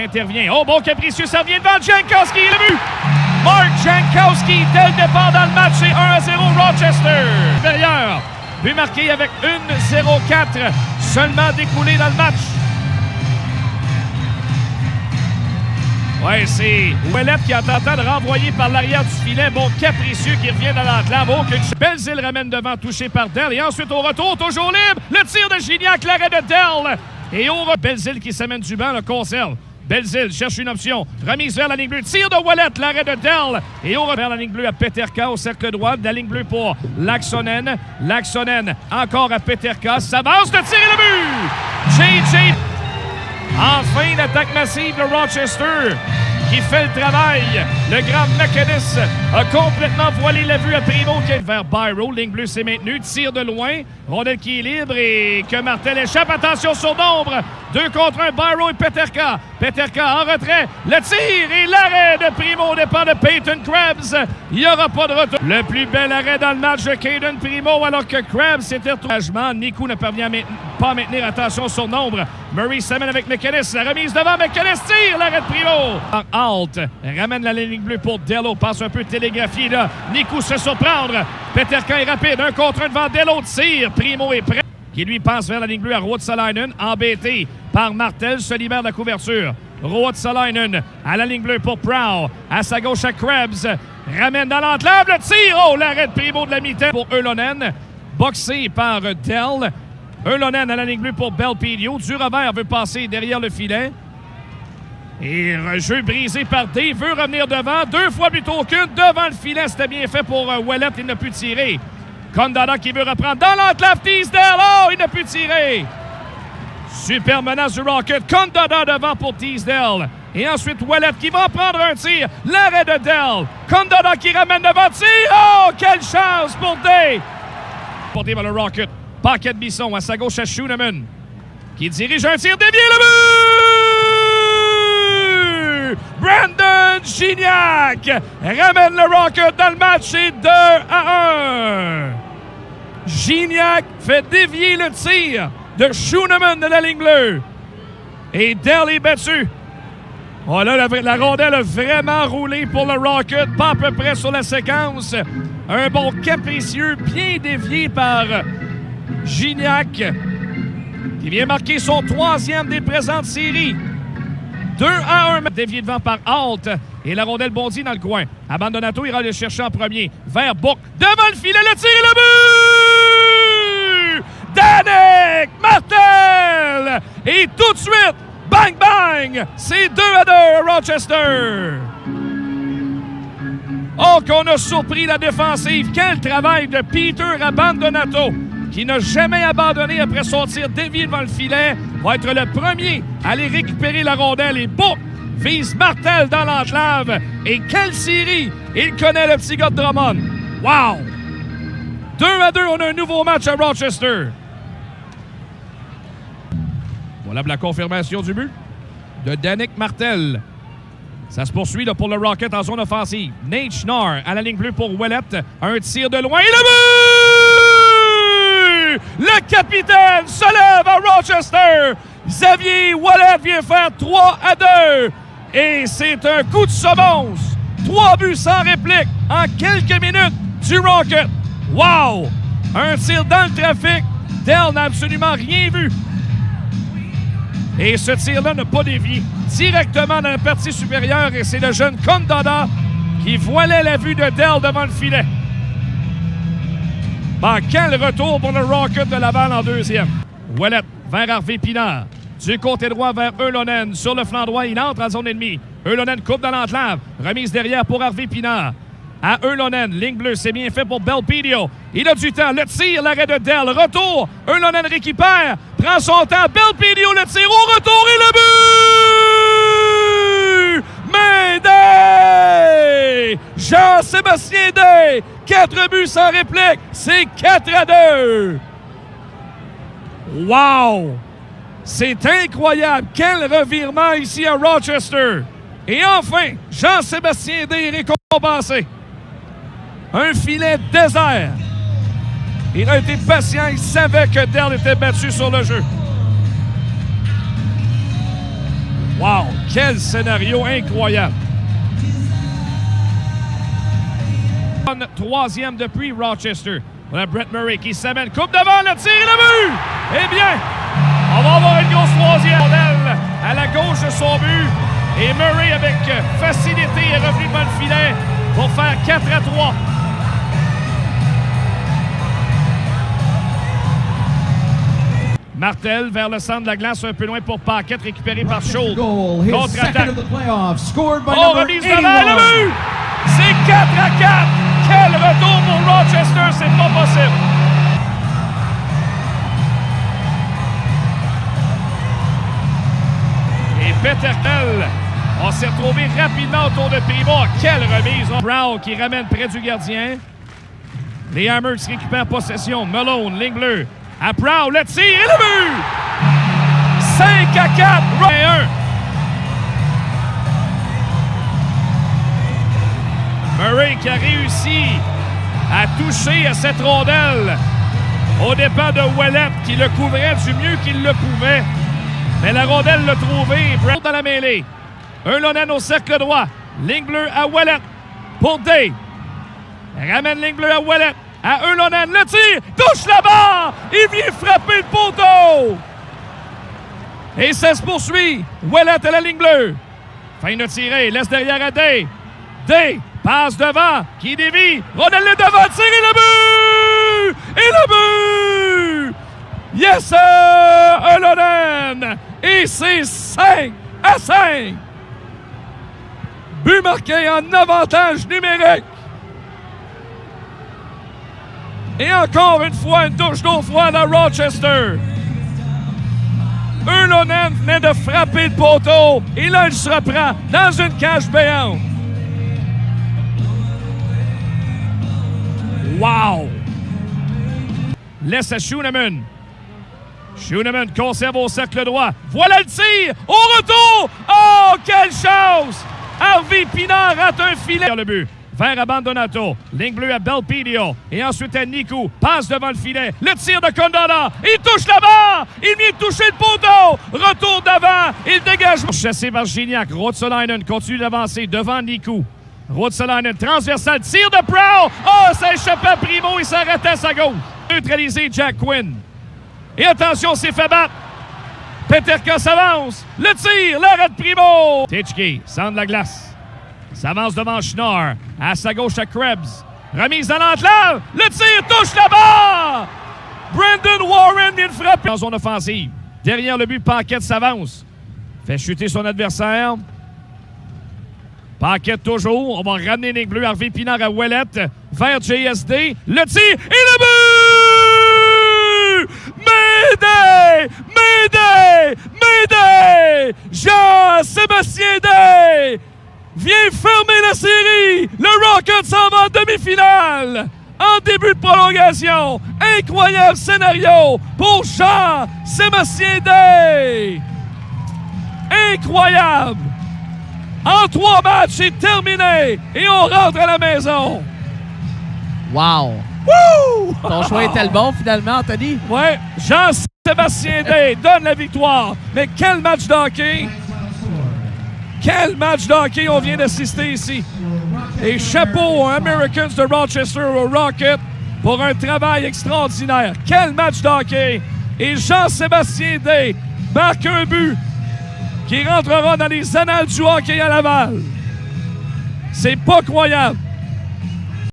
Intervient. Oh, bon capricieux, ça vient devant Jankowski, le but! Mark Jankowski, dès le départ dans le match, c'est 1-0 Rochester. Supérieur, but marqué avec 1-0-4, seulement découlé dans le match. Ouais, c'est Ouellette qui a tenté de renvoyer par l'arrière du filet. Bon, capricieux qui revient dans l'enclave. Aucune Belzile ramène devant, touché par Dell. Et ensuite, au retour, toujours libre. Le tir de Gignac, l'arrêt de Dell. Et au Belzile qui s'amène du banc, le conserve. Belzile cherche une option. Remise vers la ligne bleue. Tir de Ouellette, l'arrêt de Dell. Et on vers la ligne bleue à Peterka au cercle droit. De la ligne bleue pour Laaksonen. Laaksonen encore à Peterka. S'avance, le tir et le but! JJ. Enfin, l'attaque massive de Rochester qui fait le travail. Le grand McInnes a complètement voilé la vue à Primo qui est vers Byro. Ligne bleue s'est maintenue. Tire de loin. Rondelle qui est libre et que Martel échappe. Attention sur nombre. 2 contre 1. Byro et Peterka. Peterka en retrait. Le tir et l'arrêt de Primo au départ de Peyton Krebs. Il n'y aura pas de retour. Le plus bel arrêt dans le match de Caden Primo alors que Krebs s'était retrouvé. Nikou ne parvient pas à maintenir. Attention sur nombre. Murray s'amène avec McInnes. La remise devant. McInnes tire l'arrêt de Primo. Alt ramène la ligne bleue pour Dello. Passe un peu télégraphié là. Nikou se surprendre. Peterka est rapide. 1 contre 1 devant Dello. Tire. Primo est prêt. Qui lui passe vers la ligne bleue à Ruotsalainen. Embêté par Martel. Se libère de la couverture. Ruotsalainen à la ligne bleue pour Prow. À sa gauche à Krebs. Ramène dans l'enclave. Le tir. Oh, l'arrêt de Primo de la mi-temps pour Ylönen. Boxé par Dell. Ylönen à la ligne bleue pour Belpedio. Du revers veut passer derrière le filet. Et jeu brisé par Dave, veut revenir devant. 2 fois plutôt qu'une. Devant le filet, c'était bien fait pour Ouellette. Il n'a pu tirer. Condada qui veut reprendre dans l'enclave. Teasdale. Oh, il n'a pu tirer. Super menace du Rocket. Condada devant pour Teasdale. Et ensuite, Ouellette qui va prendre un tir. L'arrêt de Dell. Condada qui ramène devant. Tir. Oh, quelle chance pour Dave. Porté par le Rocket. Paquet de Bisson à sa gauche à Schooneman. Qui dirige un tir dévié. Le but! Brandon Gignac ramène le Rocket dans le match. C'est 2-1. Gignac fait dévier le tir de Schooneman de la ligne bleue. Et Dell est battu. Oh là, la rondelle a vraiment roulé pour le Rocket. Pas à peu près sur la séquence. Un bon capricieux bien dévié par Gignac qui vient marquer son 3e des présentes séries. 2-1. Dévié devant par Alt. Et la rondelle bondit dans le coin. Abandonato ira le chercher en premier. Vers Book. Devant le filet, le tir et le but! Danick Martel! Et tout de suite, bang bang! C'est 2-2 à Rochester. Oh, qu'on a surpris la défensive. Quel travail de Peter Abandonato, qui n'a jamais abandonné après son tir dévié devant le filet, va être le premier à aller récupérer la rondelle. Et Book vise Martel dans l'enclave. Et quelle série! Il connaît le petit gars de Drummond. Wow! 2-2, on a un nouveau match à Rochester. Voilà la confirmation du but de Danick Martel. Ça se poursuit là, pour le Rocket en zone offensive. Nate Schnarr à la ligne bleue pour Ouellette. Un tir de loin et le but! Le capitaine se lève à Rochester. Xavier Ouellette vient faire 3-2. Et c'est un coup de semonce. 3 buts sans réplique en quelques minutes du Rocket. Wow! Un tir dans le trafic. Dell n'a absolument rien vu. Et ce tir-là n'a pas dévié. Directement dans la partie supérieure. Et c'est le jeune Condada qui voilait la vue de Dell devant le filet. Ben, quel retour pour le Rocket de Laval en 2e. Ouellette vers Harvey Pinard. Du côté droit vers Ylönen. Sur le flanc droit, il entre en zone ennemie. Ylönen coupe dans l'enclave. Remise derrière pour Harvey Pinard. À Ylönen. Ligne bleue, c'est bien fait pour Belpedio. Il a du temps. Le tir, l'arrêt de Dell. Retour. Ylönen récupère. Prend son temps. Belpedio, le tir au retour et le but! Méday! Jean-Sébastien Day. 4 buts sans réplique. C'est 4-2. Wow! C'est incroyable. Quel revirement ici à Rochester. Et enfin, Jean-Sébastien Day est récompensé. Un filet désert. Il a été patient. Il savait que Dell était battu sur le jeu. Wow! Quel scénario incroyable! Troisième depuis Rochester. Voilà Brett Murray qui s'amène. Coupe devant, le tir et le but! Eh bien, on va avoir une grosse troisième. À la gauche de son but. Et Murray, avec facilité, est revenu devant le filet pour faire 4-3. Martel vers le centre de la glace, un peu loin pour Paquette, récupéré par Schultz. Contre-attaque. Oh, remise devant, le but! C'est 4-4. Quel retour pour Rochester, c'est pas possible. Et Peterkel, on s'est retrouvé rapidement autour de Primo. Quelle remise! Brown qui ramène près du gardien. Les Hammers qui récupèrent possession. Malone, ligne bleue. À Brown, le tir et le but! 5-4, 1. Murray qui a réussi à toucher à cette rondelle au départ de Ouellet qui le couvrait du mieux qu'il le pouvait. Mais la rondelle l'a trouvé. Brown dans la mêlée. Yrlonen au cercle droit. Ligne bleue à Ouellet pour Day. Ramène ligne bleue à Ouellet. À Yrlonen, le tir, touche la barre, il vient frapper le poteau. Et ça se poursuit. Ouellet à la ligne bleue. Fin de tirer, laisse derrière à Day. Day passe devant, qui dévie. Ronald est devant, tire et le but! Et le but! Yes, sir! Yrlonen! Et c'est 5-5. But marqué en avantage numérique. Et encore une fois, une douche d'eau froide à Rochester. Yrlonen venait de frapper le poteau. Et là, il se reprend dans une cage béante. Wow! Laisse à Schooneman. Schooneman conserve au cercle droit. Voilà le tir! Au retour! Oh, quelle chance! Harvey Pinard rate un filet. Le but. Vers Abandonato. Ligne bleue à Belpedio. Et ensuite à Niku. Passe devant le filet. Le tir de Condona. Il touche la barre. Il vient de toucher le poteau. Retour d'avant. Il dégage. Chassé par Gignac. Ruotsalainen continue d'avancer devant Niku. Ruotsalainen transversal. Tir de Prowl. Oh, ça échappait à Primo. Il s'arrêtait à sa gauche. Neutralisé Jack Quinn. Et attention, c'est fait battre. Peterka s'avance. Le tir. L'arrêt de Primo. Titschke. Centre de la glace. S'avance devant Schnorr. À sa gauche à Krebs. Remise dans l'enclave. Le tir touche la barre. Brandon Warren vient de frapper. En zone offensive. Derrière le but, Paquette s'avance. Fait chuter son adversaire. Paquette toujours. On va ramener les bleus. Harvey Pinard à Ouellet. Vers JSD. Le tir et le but! Mayday! Mayday! Mayday! Jean-Sébastien Day! Vient fermer la série. Le Rocket s'en va en demi-finale. En début de prolongation. Incroyable scénario pour Jean-Sébastien Day. Incroyable. En 3 matchs, c'est terminé. Et on rentre à la maison. Wow. Woo! Ton choix était le bon, finalement, Anthony. Ouais. Jean-Sébastien Day donne la victoire. Mais quel match d'hockey. Quel match d'hockey on vient d'assister ici. Et chapeau aux Americans de Rochester, au Rocket, pour un travail extraordinaire. Quel match d'hockey. Et Jean-Sébastien Day marque un but qui rentrera dans les annales du hockey à Laval. C'est pas croyable.